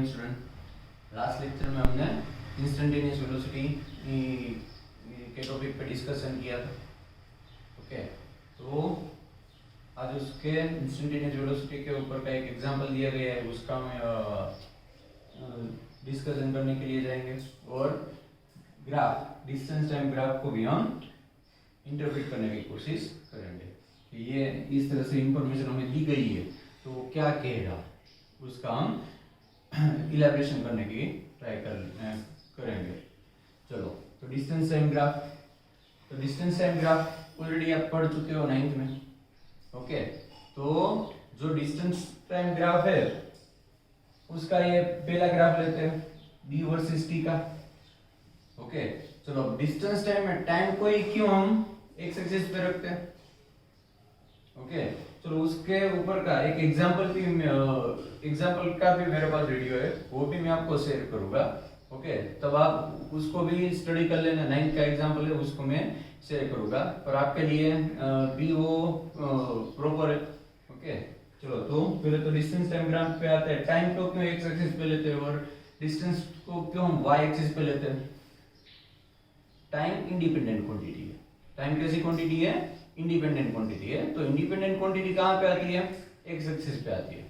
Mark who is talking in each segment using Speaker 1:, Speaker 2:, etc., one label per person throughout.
Speaker 1: Student. Last lecture में हमने instantaneous velocity के टॉपिक पे डिस्कशन किया था। ओके, तो आज उसके इंस्टेंटेनियस वेलोसिटी के ऊपर का एक एग्जांपल दिया गया है, उसका हम डिस्कशन करने के लिए जाएंगे। और ग्राफ, डिस्टेंस टाइम ग्राफ को भी हम इंटरप्रेट करने की कोशिश करेंगे कि ये इस तरह से इंफॉर्मेशन हमें दी गई है तो क्या कहेगा, उसका हम इलैबोरेशन करने की ट्राई करेंगे। चलो, तो डिस्टेंस टाइम ग्राफ, तो डिस्टेंस टाइम ग्राफ ऑलरेडी आप पढ़ चुके हो 9th में। ओके, तो जो डिस्टेंस टाइम ग्राफ है उसका ये पहला ग्राफ लेते हैं d वर्सेस t का। ओके, चलो डिस्टेंस टाइम में टाइम को ही क्यों हम एक्स एक्सिस पे रखते हैं। ओके, चलो उसके ऊपर का एक एग्जांपल का भी मेरे पास वीडियो है, वो भी मैं आपको शेयर करूंगा। ओके, तब आप उसको भी स्टडी कर लेना। 9th का एग्जांपल है, उसको मैं शेयर करूंगा पर आपके लिए भी वो प्रॉपर है। ओके, चलो तो पहले तो डिस्टेंस टाइम ग्राफ पे आते हैं। टाइम को क्यों एक्स एक्सिस पे लेते हैं और डिस्टेंस को क्यों हम वाई एक्सिस पे लेते हैं। टाइम इंडिपेंडेंट क्वांटिटी है। टाइम कैसी क्वांटिटी है? इंडिपेंडेंट क्वांटिटी है। तो इंडिपेंडेंट क्वांटिटी कहां पे आती है? एक्स एक्सिस पे आती है।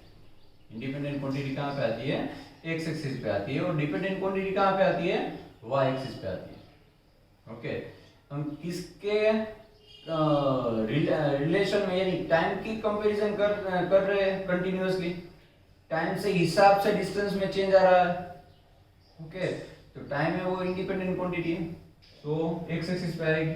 Speaker 1: इंडिपेंडेंट क्वांटिटी कहां पे आती है? एक्स एक्सिस पे आती है। और डिपेंडेंट क्वांटिटी कहां पे आती है? वाई एक्सिस पे आती है। ओके, हम किसके रिलेशन में यानी टाइम की कंपैरिजन कर रहे हैं कंटिन्यूअसली। टाइम से हिसाब से डिस्टेंस में चेंज आ रहा है। ओके, तो टाइम है वो इंडिपेंडेंट क्वांटिटी है, तो एक्स एक्सिस पे आएगी।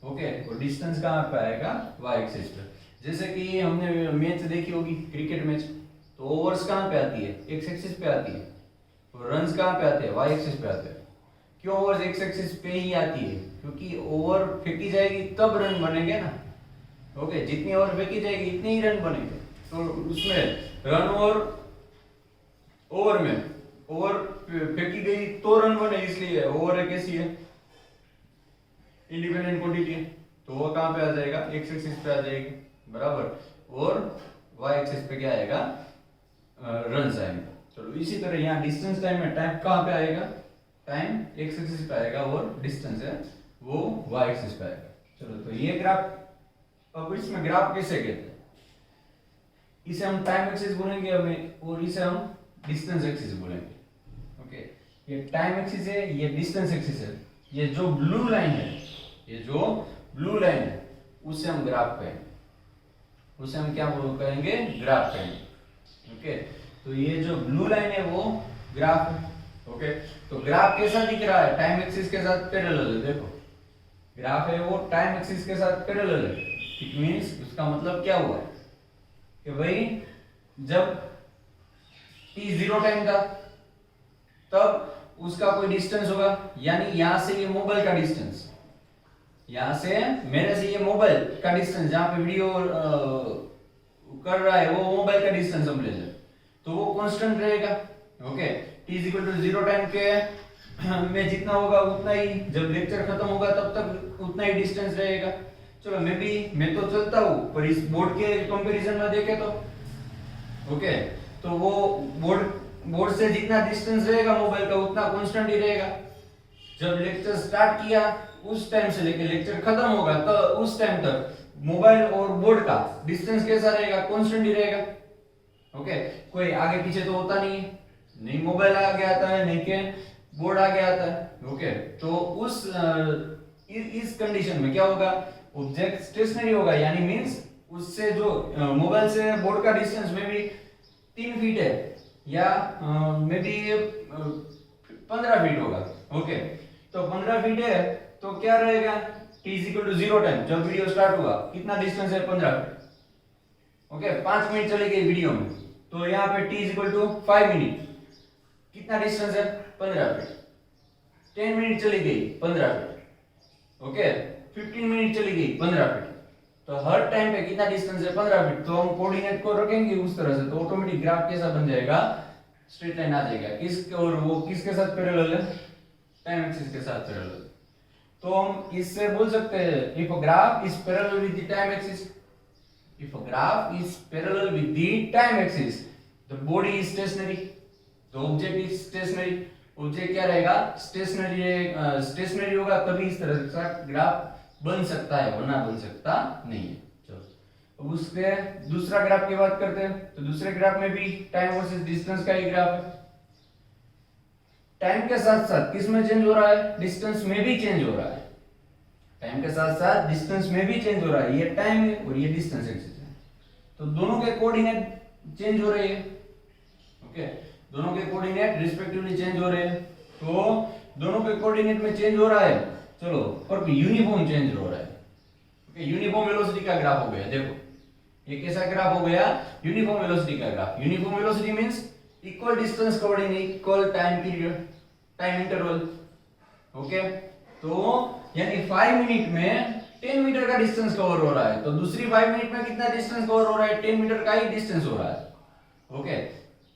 Speaker 1: ओके, और डिस्टेंस कहां पे आएगा? वाई एक्सिस पे। जैसे कि हमने मैच देखी होगी, क्रिकेट मैच, तो ओवर्स कहां पे आती है? एक्स एक्सिस पे आती है। और रन्स कहां पे आते हैं? वाई एक्सिस पे आते हैं। क्यों ओवर्स एक्स एक्सिस पे ही आती है? क्योंकि ओवर फेंकी जाएगी तब रन बनेंगे ना। ओके, जितनी ओवर फेंकी जाएगी इतने ही रन बनेंगे। तो उसमें रन और ओवर में ओवर फेंकी गई तो रन बने, इसलिए ओवर है कैसी है? इंडिपेंडेंट क्वांटिटी है, तो वो कहां पे आ जाएगा? एक्स एक्सिस पे आ जाएगी, बराबर। और वाई एक्सिस पे क्या आएगा? रन आएगा। चलो इसी तरह यहाँ डिस्टेंस टाइम में टाइम कहां पे आएगा? टाइम एक्स एक्सिस पे आएगा और डिस्टेंस है वो वाई एक्सिस पे आएगा। चलो, तो ये ग्राफ, अब इसमें ग्राफ कैसे कहते हैं? इसे हम टाइम एक्सिस बोलेंगे हमें, और इसे हम डिस्टेंस एक्सिस बोलेंगे। ओके, ये टाइम एक्सिस है, ये डिस्टेंस एक्सिस है। ये जो ब्लू लाइन है, ये जो ब्लू लाइन है उसे हम ग्राफ कहेंगे। उसे हम क्या कहेंगे? ग्राफ कहेंगे। ओके, तो ये जो ब्लू लाइन है वो ग्राफ है। ओके, तो ग्राफ कैसा दिख रहा है? टाइम एक्सिस के साथ पैरेलल है। देखो, ग्राफ है वो टाइम एक्सिस के साथ पैरेलल है। इट मींस उसका मतलब क्या हुआ कि भाई जब t 0 टाइम था तब उसका कोई डिस्टेंस होगा, यानी यहां से ये मोबाइल का डिस्टेंस, यहां से मेरे से ये मोबाइल का डिस्टेंस, जहां पे वीडियो कर रहा है वो मोबाइल का डिस्टेंस हम ले लें तो वो कांस्टेंट रहेगा। ओके, t 0 टाइम के में जितना होगा उतना ही, जब लेक्चर खत्म होगा तब तक उतना ही डिस्टेंस रहेगा। चलो, मैं तो चलता हूं, पर इस बोर्ड के कंपैरिजन में देखे तो ओके, तो वो बोर्ड से जितना डिस्टेंस रहेगा मोबाइल का उतना कांस्टेंट ही रहेगा। जब लेक्चर स्टार्ट किया उस टाइम से लेकर लेक्चर खत्म होगा तो उस टाइम तक मोबाइल और बोर्ड का डिस्टेंस कैसा रहेगा? कांस्टेंट ही रहेगा। ओके, कोई आगे पीछे तो होता नहीं है, नहीं मोबाइल आगे आता है, नहीं के बोर्ड आगे आता है। ओके, तो इस कंडीशन में क्या होगा? ऑब्जेक्ट स्टेशनरी होगा, यानी मींस उससे जो मोबाइल से बोर्ड का डिस्टेंस में भी 3 फीट है या मे बी 15 फीट होगा। ओके, तो 15 फीट है तो क्या रहेगा? t 0 टाइम जब वीडियो स्टार्ट हुआ कितना डिस्टेंस है? 15 फीट। ओके, 5 मिनट चली गई वीडियो में, तो यहाँ पे t 5 मिनट, कितना डिस्टेंस है? 15 फीट। 10 मिनट चली गई, 15 फीट। ओके, 15 मिनट चली गई, 15 फीट। तो हर टाइम पे कितना डिस्टेंस है? 15 फीट। तो हम कोऑर्डिनेट को रखेंगे उस तरह से, तो ऑटोमेटिक ग्राफ कैसा बन जाएगा? स्ट्रेट लाइन आ जाएगा। और वो किसके साथ पैरेलल है? टाइम एक्सिस के साथ पैरेलल। तो हम इससे बोल सकते हैं, if a graph is parallel with the time axis, if a graph is parallel with the time axis, the body is stationary. तो ऑब्जेक्ट इज स्टेशनरी, ऑब्जेक्ट क्या रहेगा, स्टेशनरी, स्टेशनरी होगा तभी इस तरह का ग्राफ बन सकता है, वरना बन सकता नहीं है। चलो अब उसके दूसरा ग्राफ की बात करते हैं। तो दूसरे ग्राफ में भी टाइम वर्सेस डिस्टेंस का ही ग्राफ है। टाइम के साथ साथ किस में चेंज हो रहा है, डिस्टेंस में भी चेंज हो रहा है। टाइम के साथ साथ डिस्टेंस में भी चेंज हो रहा है, ये टाइम है और ये डिस्टेंस है, तो दोनों के कोऑर्डिनेट चेंज हो रहे हैं। ओके, दोनों के कोऑर्डिनेट रिस्पेक्टिवली चेंज हो रहे हैं। तो दोनों के कोऑर्डिनेट में चेंज हो रहा है, चलो पर यूनिफॉर्म चेंज हो रहा है। ओके, यूनिफॉर्म वेलोसिटी का ग्राफ हो गया। देखो ये कैसा ग्राफ हो गया, यूनिफॉर्म वेलोसिटी का graph. Uniform velocity means equal distance covered in equal time period, time interval. Okay, तो यानी 5 मिनट में 10 मीटर का डिस्टेंस कवर हो रहा है, तो दूसरी 5 मिनट में कितना डिस्टेंस कवर हो रहा है, 10 मीटर का ही डिस्टेंस हो रहा है। ओके,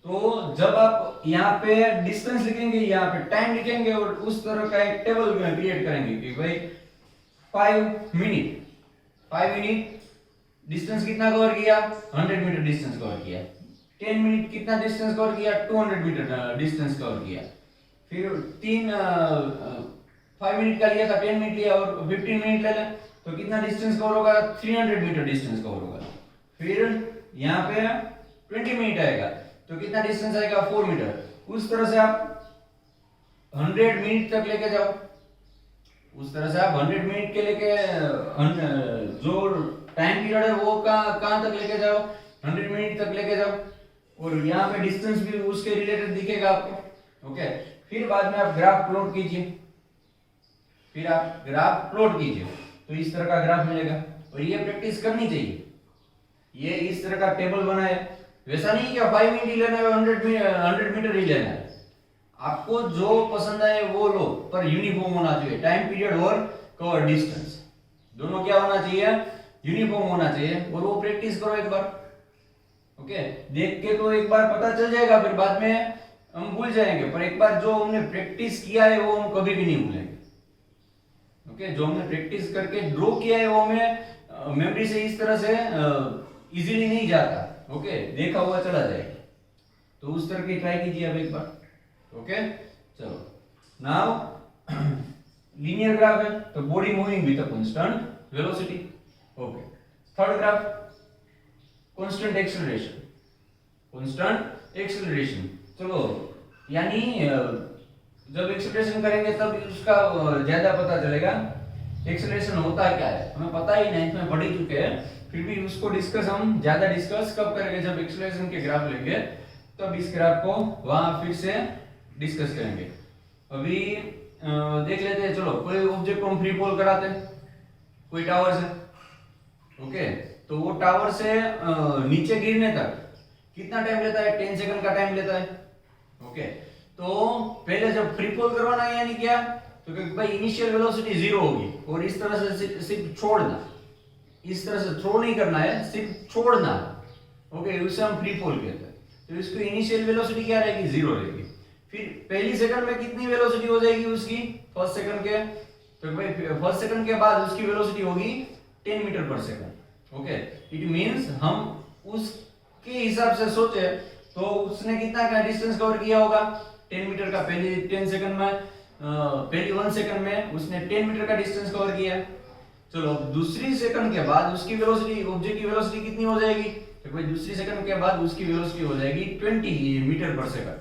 Speaker 1: तो जब आप यहाँ पे डिस्टेंस लिखेंगे, यहाँ पे टाइम लिखेंगे और उस तरह का एक टेबल क्रिएट करेंगे कि भाई 5 मिनट डिस्टेंस कितना कवर किया, 100 मीटर डिस्टेंस कवर किया। 10 मिनट कितना डिस्टेंस कवर किया, 200 मीटर डिस्टेंस कवर किया। फिर 5 मिनट का लिया था, 10 मिनट लिया और 15 मिनट ले लें तो कितना डिस्टेंस कवर होगा, 300 मीटर डिस्टेंस कवर होगा। फिर यहाँ पे 20 मिनट आएगा तो कितना डिस्टेंस आएगा, 4 मीटर। उस तरह से आप 100 मिनट तक लेके जाओ, उस तरह से आप 100 मिनट के लेके जो टाइम पीरियड है वो कहाँ तक लेके जाओ, 100 मिनट तक लेके जाओ, और यहाँ पे डिस्टेंस भी उसके रिलेटेड दिखेगा आपको। ओके, फिर बाद में आप ग्राफ प्लॉट कीजिए, तो इस तरह का ग्राफ मिलेगा। और ये प्रैक्टिस करनी चाहिए, ये इस तरह का टेबल बनाए, वैसा नहीं कि 5 मिनट ही लेना है, 100 मीटर ही लेना है। आपको जो पसंद आए वो लो, पर यूनिफॉर्म होना चाहिए। टाइम पीरियड और कवर डिस्टेंस दोनों क्या होना चाहिए, यूनिफॉर्म होना चाहिए। और वो प्रैक्टिस करो एक बार। ओके, देख के तो एक बार पता चल जाएगा, फिर बाद में हम भूल जाएंगे, पर एक बार जो हमने प्रैक्टिस किया है वो हम कभी भी नहीं भूलेंगे। ओके, जो हमने प्रैक्टिस करके ड्रॉ किया है वो हमें मेमोरी से इस तरह से इजीली नहीं जाता। ओके, देखा हुआ चला जाएगा, तो उस तरह की ट्राई कीजिए अब एक बार। ओके, चलो नाउ लीनियर ग्राफ है, तो body moving with a constant velocity. Okay, third graph constant acceleration. चलो यानी जब एक्सेलरेशन करेंगे तब उसका ज्यादा पता चलेगा एक्सेलरेशन होता क्या है। हमें पता ही नहीं, इसमें पढ़ ही चुके हैं, फिर भी उसको हम ज्यादा डिस्कस कब करेंगे, जब एक्सेलरेशन के ग्राफ लेंगे तब इस ग्राफ को वहां फिर से डिस्कस करेंगे। अभी देख लेते हैं। चलो कोई ऑब्जेक्ट को हम फ्री फॉल कराते हैं, कोई टावर से। ओके, तो वो टावर से नीचे गिरने तक कितना टाइम लेता है, 10 सेकंड का टाइम लेता है। ओके, तो पहले जब फ्री फॉल करवाना है यानी क्या, तो भाई इनिशियल वेलोसिटी 0 होगी और इस तरह से सिर्फ छोड़ना, इस तरह से थ्रो नहीं करना है, सिर्फ छोड़ना। ओके, उसे हम फ्री फॉल कहते हैं। तो इसको इनिशियल वेलोसिटी क्या रहेगी, 0 रहेगी। फिर पहली सेकंड में कितनी वेलोसिटी हो जाएगी उसकी, फर्स्ट सेकंड के, तो भाई फर्स्ट सेकंड के बाद उसकी वेलोसिटी होगी 10 metre per second. Okay, it means हम उसके हिसाब से सोचे तो उसने कितना का डिस्टेंस कवर किया होगा, 10 मीटर का। पहली 10 सेकंड में, पहली 1 सेकंड में उसने 10 मीटर का डिस्टेंस कवर किया। चलो दूसरी सेकंड के बाद उसकी वेलोसिटी, ऑब्जेक्ट की वेलोसिटी कितनी हो जाएगी, तो भाई दूसरी सेकंड के बाद उसकी वेलोसिटी हो जाएगी 20 मीटर पर सेकंड।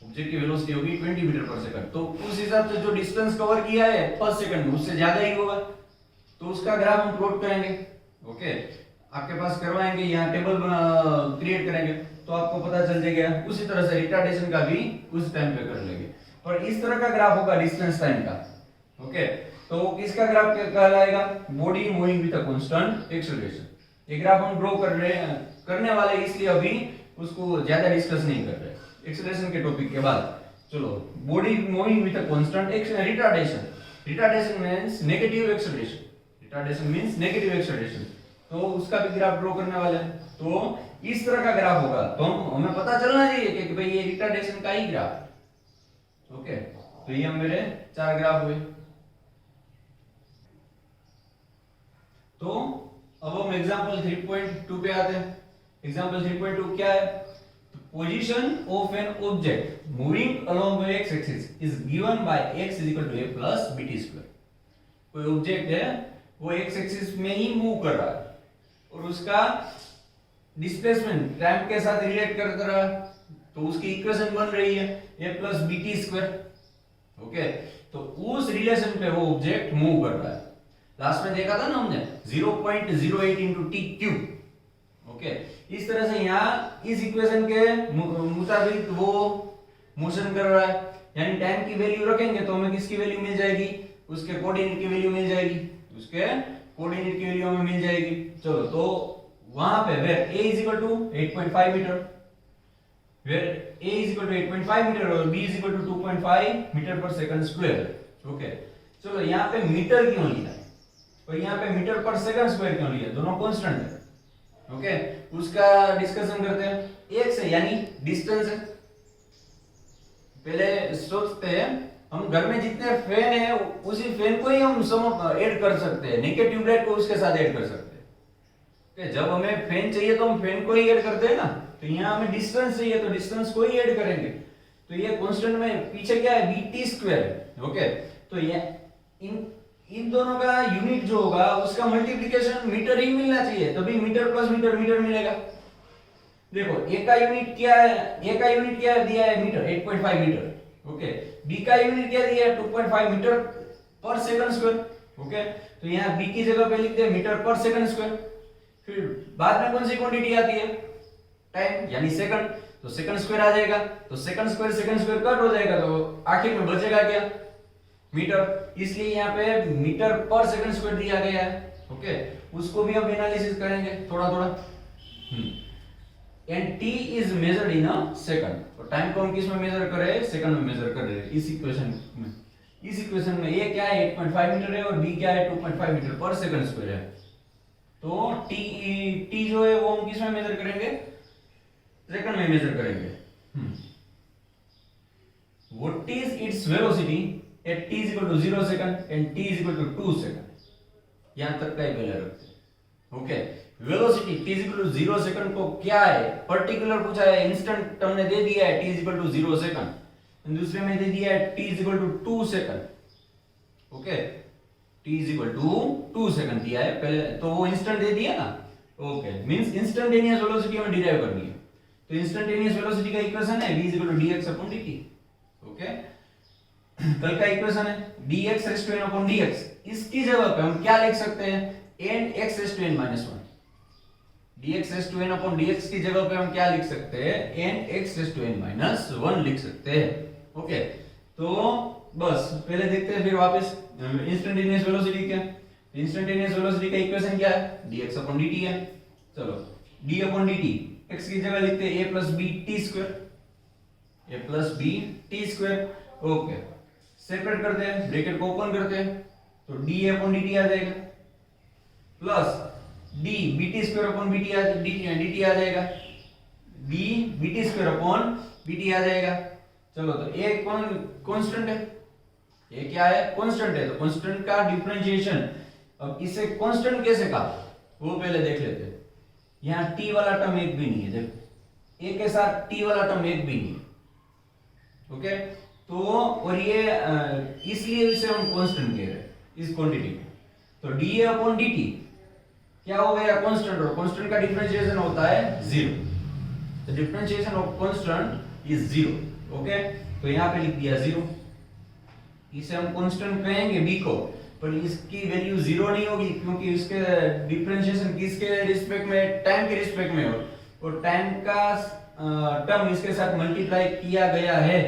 Speaker 1: ऑब्जेक्ट की वेलोसिटी होगी 20 मीटर पर सेकंड। तो उस हिसाब से जो डिस्टेंस कवर किया है फर्स्ट सेकंड में उससे ज्यादा ही होगा, तो उसका ग्राफ हम प्लॉट करेंगे। ओके, आपके पास करवाएंगे, यहाँ टेबल क्रिएट करेंगे तो आपको पता चल जाएगा। उसी तरह से रिटार्डेशन का भी उस टाइम पे कर लेंगे, और इस तरह का ग्राफ होगा डिस्टेंस टाइम का। ओके, तो किसका ग्राफ कहलाएगा, body moving with a constant acceleration. ये ग्राफ हम ड्रॉ करने वाले, इसलिए अभी उसको ज्यादा डिस्कस नहीं कर रहे एक्सेलरेशन के टॉपिक के बाद। चलो body moving with a constant retardation. Retardation means negative acceleration, retardation means negative acceleration, तो उसका भी ग्राफ ड्रॉ करने वाले हैं। तो इस तरह का ग्राफ होगा, तो हमें पता चलना चाहिए कि भाई ये रिटार्डेशन का ही ग्राफ। ओके, तो ये मेरे 4 ग्राफ हुए। तो अब हम एग्जांपल 3.2 पे आते हैं। एग्जांपल 3.2 क्या है, position of an object moving along the x axis is given by x is equal to a plus bt square। कोई ऑब्जेक्ट है वो x एक्सिस में ही मूव कर रहा है और उसका डिस्प्लेसमेंट टाइम के साथ रिलेट कर रहा है, तो उसकी इक्वेशन बन रही है a plus bt square। Okay, तो उस रिलेशन पे वो ऑब्जेक्ट मूव कर रहा है। लास्ट में देखा था ना हमने 0.08 into t क्यूब। ओके, इस तरह से यहाँ इस इक्वेशन के मुताबिक वो मोशन कर रहा है, यानी टाइम की वैल्यू रखेंगे तो हमें किसकी वैल्यू मिल जाएगी, उसके कोऑर्डिनेट की वैल्यू मिल जाएगी, उसके कोऑर्डिनेट की वैल्यू हमें मिल जाएगी। चलो, तो वहां पे where a is equal to 8.5 metre, where a is equal to 8.5 metre और b is equal to 2.5 metre per second square. Okay, चलो यहाँ पे मीटर क्यों लिया है और यहाँ पे मीटर पर सेकंड स्क्वायर क्यों लिया, दोनों कांस्टेंट है। ओके, उसका डिस्कशन करते हैं। एक से यानी डिस्टेंस है, पहले सोचते हैं हम घर में जितने फैन है उसी फैन को ही हम सम ऐड कर सकते हैं, नेकेड ट्यूबलाइट को उसके साथ ऐड कर सकते हैं। जब हमें फैन चाहिए तो हम फैन को ही ऐड करते हैं ना, तो यहाँ हमें डिस्टेंस चाहिए तो डिस्टेंस को ही ऐड करेंगे। तो ये कांस्टेंट में पीछे क्या है, bt स्क्वायर है। ओके, तो ये इन दोनों का यूनिट जो होगा उसका मल्टीप्लिकेशन मीटर ही मिलना चाहिए, तभी मीटर प्लस मीटर मीटर मिलेगा। देखो ए का यूनिट क्या है, ए का यूनिट क्या दिया है मीटर 8.5 मीटर। ओके, बी का यूनिट क्या दिया है 2.5 metre per second square. Okay, तो यहाँ बी की जगह पे लिखते हैं मीटर पर सेकंड स्क्वायर। फिर बाद में कौन सी क्वांटिटी आती है, टाइम यानी सेकंड, तो सेकंड स्क्वायर आ जाएगा, तो सेकंड स्क्वायर कट हो जाएगा, तो आखिर में बचेगा क्या, मीटर। इसलिए यहाँ पे मीटर पर सेकंड स्क्वायर दिया गया है। ओके, उसको भी हम एनालिसिस करेंगे थोड़ा थोड़ा। And t is measured in a second, तो टाइम को हम किस में मेजर कर रहे हैं, सेकंड में मेजर कर रहे हैं इस इक्वेशन में। इस इक्वेशन में a क्या है 8.5 मीटर है और b क्या है 2.5 मीटर पर सेकंड स्क्वायर है। तो t जो है वो हम किस में मेजर करेंगे, सेकंड में मेजर करेंगे। What is its velocity at t is equal to 0 second and t is equal to 2 second, यहां तक का ही पहले रखते हैं। Okay, velocity t is equal to 0 second को क्या है, पर्टिकुलर पूछा है, इंस्टेंट हमने दे दिया है t is equal to 0 second, दूसरे में दे दिया है t is equal to 2 second। Okay, t is equal to 2 second दिया है पहले, तो वो इंस्टेंट दे दिया ना। ओके, मींस इंस्टेंटेनियस वेलोसिटी हमें डिराइव करनी है, तो इंस्टेंटेनियस वेलोसिटी का इक्वेशन है v is equal to dx upon dt। Okay, कल का इक्वेशन है dx raised to n upon dx, इसकी जगह पे हम क्या लिख सकते हैं, n x raised to n minus 1। dx raised to n upon dx की जगह पे हम क्या लिख सकते हैं, n x raised to n minus 1 लिख सकते हैं। ओके, तो बस पहले देखते हैं, फिर वापस इंस्टेंटेनियस वेलोसिटी क्या, इंस्टेंटेनियस वेलोसिटी का इक्वेशन क्या है, dx upon dt है। चलो, d upon dt x की जगह लिखते हैं a plus b t square, a plus b t square। Okay, separate करते हैं, ब्रैकेट को ओपन करते हैं, तो d अपॉन dt आ जाएगा plus d bt square upon dt आ जाएगा, d bt square upon bt आ जाएगा। चलो, तो a कांस्टेंट है, a क्या है, कांस्टेंट है, तो कांस्टेंट का डिफरेंशिएशन, अब इसे कांस्टेंट कैसे कहा वो पहले देख लेते हैं। यहाँ t वाला टर्म एक भी नहीं है, देखो a के साथ t वाला टर्म एक भी नहीं है। ओके, तो और ये इसलिए इसे हम कांस्टेंट कह रहे हैं इस क्वांटिटी को। तो dA अपॉन dt क्या हो गया, कांस्टेंट, और कांस्टेंट का डिफरेंशिएशन होता है 0, तो differentiation of constant is 0। Okay, तो यहाँ पे लिख दिया 0, इसे हम कांस्टेंट कहेंगे b को, पर इसकी वैल्यू 0 नहीं होगी क्योंकि इसके डिफरेंशिएशन किसके रिस्पेक्ट में, टाइम के रिस्पेक्ट में हो, और टाइम का टर्म इसके साथ मल्टीप्लाई किया गया है,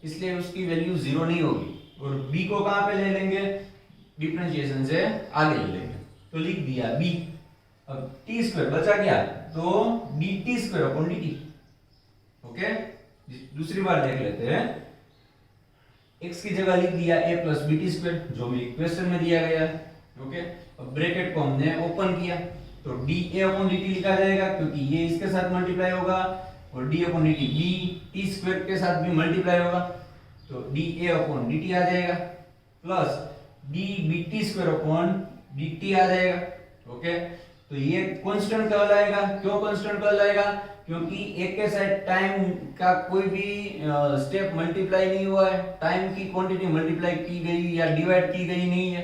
Speaker 1: इसलिए उसकी वैल्यू 0 नहीं होगी। और b को कहां पे ले लेंगे, डिफरेंशिएशन से आगे ले लेंगे, तो लिख दिया b। अब t स्क्वायर बचा क्या, तो dt square upon dt। Okay, दूसरी बार देख लेते हैं, x की जगह लिख दिया a प्लस bt स्क्वायर जो भी इक्वेशन में दिया गया है। ओके, अब ब्रैकेट को हमने ओपन किया, तो dA अपॉन dt लिखा जाएगा क्योंकि ये इसके साथ मल्टीप्लाई होगा, और d upon dt bt square के साथ भी मल्टीप्लाई होगा, तो dA अपॉन dt आ जाएगा plus d bt square upon dt आ जाएगा। ओके, तो ये कांस्टेंट कहलाएगा। क्यों कांस्टेंट कहलाएगा? क्योंकि एक के साथ टाइम का कोई भी स्टेप मल्टीप्लाई नहीं हुआ है, टाइम की क्वांटिटी मल्टीप्लाई की गई या डिवाइड की गई नहीं है,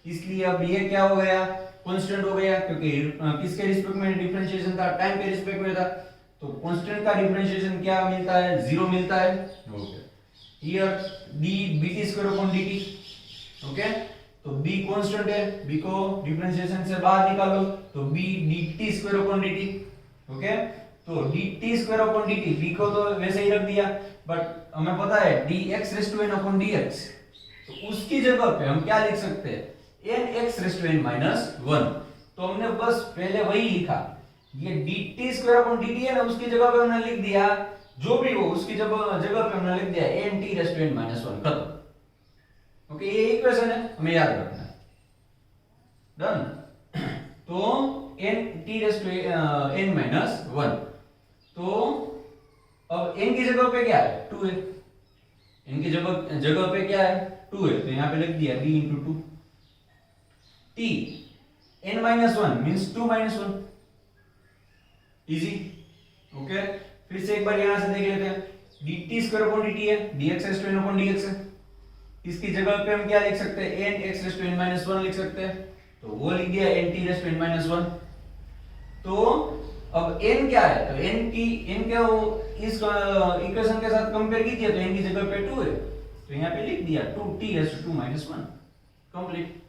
Speaker 1: इसलिए अब ये क्या हो गया? कांस्टेंट हो गया, क्योंकि किसके रिस्पेक्ट में डिफरेंशिएशन था? टाइम के रिस्पेक्ट में था। तो कांस्टेंट का डिफरेंशिएशन क्या मिलता है? 0 मिलता है। Okay, here d bt square upon dt। Okay, तो b कांस्टेंट है, b को डिफरेंशिएशन से बाहर निकालो तो b dt square upon dt। Okay, तो dt square upon dt, b को तो वैसे ही रख दिया, बट हमें पता है dx raise to n upon dx, तो उसकी जगह पे हम क्या लिख सकते हैं? nx raise to n minus 1। तो हमने बस पहले वही लिखा, ये dt स्क्वायर अपॉन dt है ना, उसकी जगह पे हमने लिख दिया जो भी हो, उसकी जगह पे हमने लिख दिया nt raise to n minus 1, खत्म। ओके, ये इक्वेशन है, हमें याद रखना है। डन। तो nt raise to n minus 1, तो अब n की जगह पे क्या है? 2 है। n की जगह पे क्या है? 2 है, तो यहां पे लिख दिया b into 2। t n minus 1 means 2 minus 1, easy. Okay, फिर से एक बार यहां से देख लेते हैं, dt स्क्वायर अपॉन dt है, dx raise to n upon dx है, इसकी जगह पे हम क्या लिख सकते हैं? nx raise to n minus 1 लिख सकते हैं, तो वो लिख दिया nt raise to n minus 1। तो अब n क्या है? तो n क्या वो इस इक्वेशन के साथ कंपेयर कीजिए, तो n की जगह पे 2 है, तो यहां पे लिख दिया 2t raise to 2 minus 1, complete,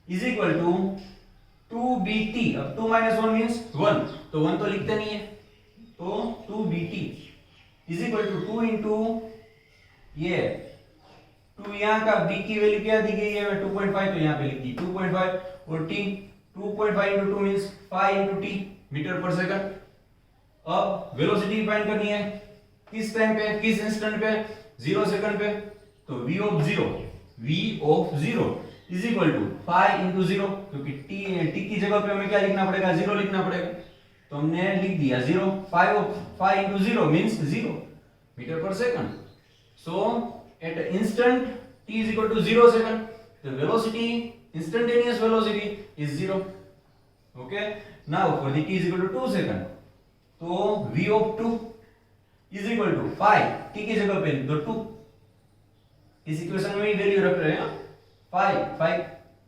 Speaker 1: is equal to 2bt। अब 2 माइनस 1 मींस 1, तो 1 तो लिखते नहीं है, तो 2bt is equal to 2 into ये 2, यहाँ का b की वैल्यू क्या दी गई है? 2.5, तो यहाँ पे लिख दी 2.5, और t 2.5 into 2 means 5 into t metre per second. अब वेलोसिटी फाइंड करनी है, किस टाइम पे, किस इंस्टेंट पे? 0 सेकंड पे, तो v of 0 is equal to 5 into 0, क्योंकि t की जगह पे हमें क्या लिखना पड़ेगा? 0 लिखना पड़ेगा, तो हमने लिख दिया 0। 5 into 0 means 0 metre per second. So at instant t is equal to 0 second, the velocity, instantaneous velocity is 0. Okay, now for the t is equal to 2 second, तो v of 2 is equal to 5, t की जगह पे तो 2, इस equation में value रख रहे हैं 5,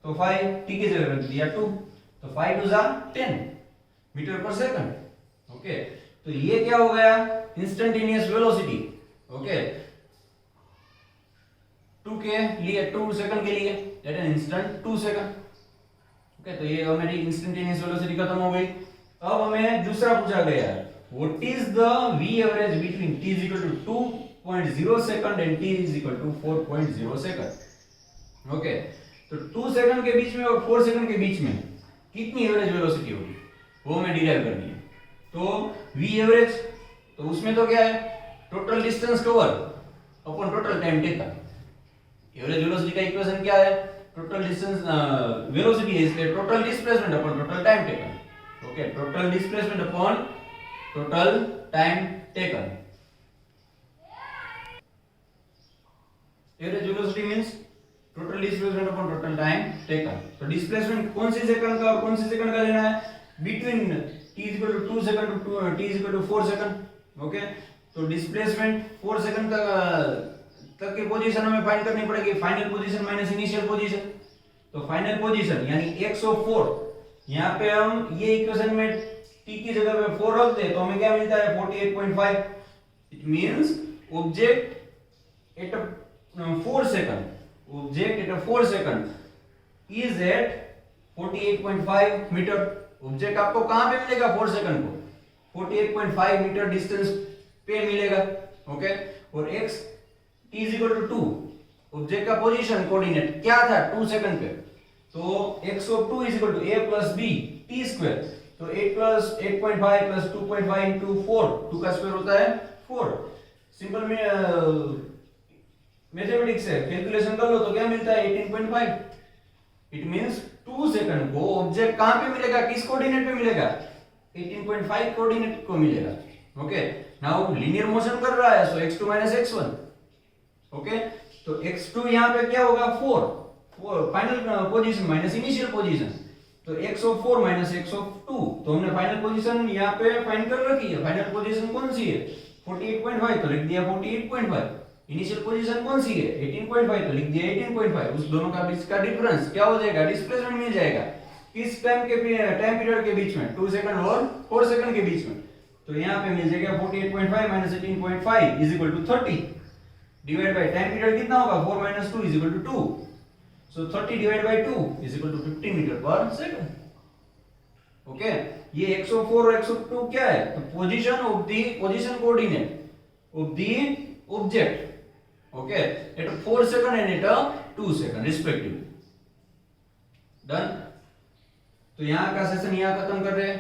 Speaker 1: तो 5 t की जगह रख दिया 2, तो 5 2 10 मीटर पर सेकंड। ओके, तो ये क्या हो गया? Instantaneous velocity. ओके, 2 के लिए 2 सेकंड के लिए at an instant 2 second. Okay, तो ये हमारी इंस्टेंटेनियस वेलोसिटी खत्म हो गई। अब हमें दूसरा पूछा गया है, what is the v average between t is equal to 2.0 second and t is equal to 4.0 second. Okay, तो 2 सेकंड के बीच में और 4 सेकंड के बीच में कितनी एवरेज वेलोसिटी होगी, वो हमें डिराइव करनी है। तो v एवरेज, तो उसमें तो क्या है? Total distance cover upon total time taken. Average velocity का इक्वेशन क्या है? टोटल डिस्टेंस वेलोसिटी है, इसलिए total displacement upon total time taken. Okay, total displacement upon total time taken. Average velocity means total displacement upon total time taken. तो displacement कौन सी second का और कौन सी सेकंड का लेना है? Between t is equal to 2 second to t is equal to 4 second. Okay, तो displacement 4 second तक की पोजीशन हमें फाइंड करनी पड़ेगी, final position minus initial position. तो फाइनल पोजीशन यानी x ऑफ 4, यहां पे हम ये इक्वेशन में t की जगह पे 4 रख दे तो हमें क्या मिलता है? 48.5। It means object at 4 second, object at 4 second is at 48.5 metre. Object आपको कहां पे मिलेगा? 4 सेकंड को 48.5 मीटर डिस्टेंस पे मिलेगा। ओके, और x t is equal to 2, object का पोजीशन कोऑर्डिनेट क्या था? 2 सेकंड पे, तो x of 2 is equal to a plus b t square, तो 8 plus 8.5 plus 2.5 into 4, 2 का स्क्वायर होता है 4। सिंपल में मैथमेटिक्स है, कैलकुलेशन कर लो तो क्या मिलता है? 18.5। इट मींस 2 सेकंड को ऑब्जेक्ट कहां पे मिलेगा? किस कोऑर्डिनेट पे मिलेगा? 18.5 कोऑर्डिनेट को मिलेगा। ओके, नाउ लीनियर मोशन कर रहा है, सो x2 minus x1। ओके, तो x2 यहां पे क्या होगा? 4 final position minus initial position, तो x of 4 minus x of 2, तो हमने फाइनल पोजीशन यहाँ पे फाइंड कर रखी है। फाइनल पोजीशन कौन सी है 48.5, तो लिख दिया 48.5। इनिशियल पोजीशन कौन सी है 18.5, तो लिख दिया 18.5। उस दोनों का बीच का डिफरेंस क्या हो जाएगा, डिस्प्लेसमेंट मिल जाएगा किस टाइम पीरियड के बीच में, 2 सेकंड और 4 सेकंड के बीच में। तो यहाँ पे मिल जाएगा 48.5 minus 18.5 is equal to 30 divide by time period कितना होगा 4 minus 2 is equal to 2। So 30 divided by 2 is equal to 50 meter per second. Okay, ये 104 और 102 क्या है, तो position coordinate of the object, okay, at 4 second and at 2 second respectively. Done. तो यहां का सेशन यहां खत्म कर रहे हैं।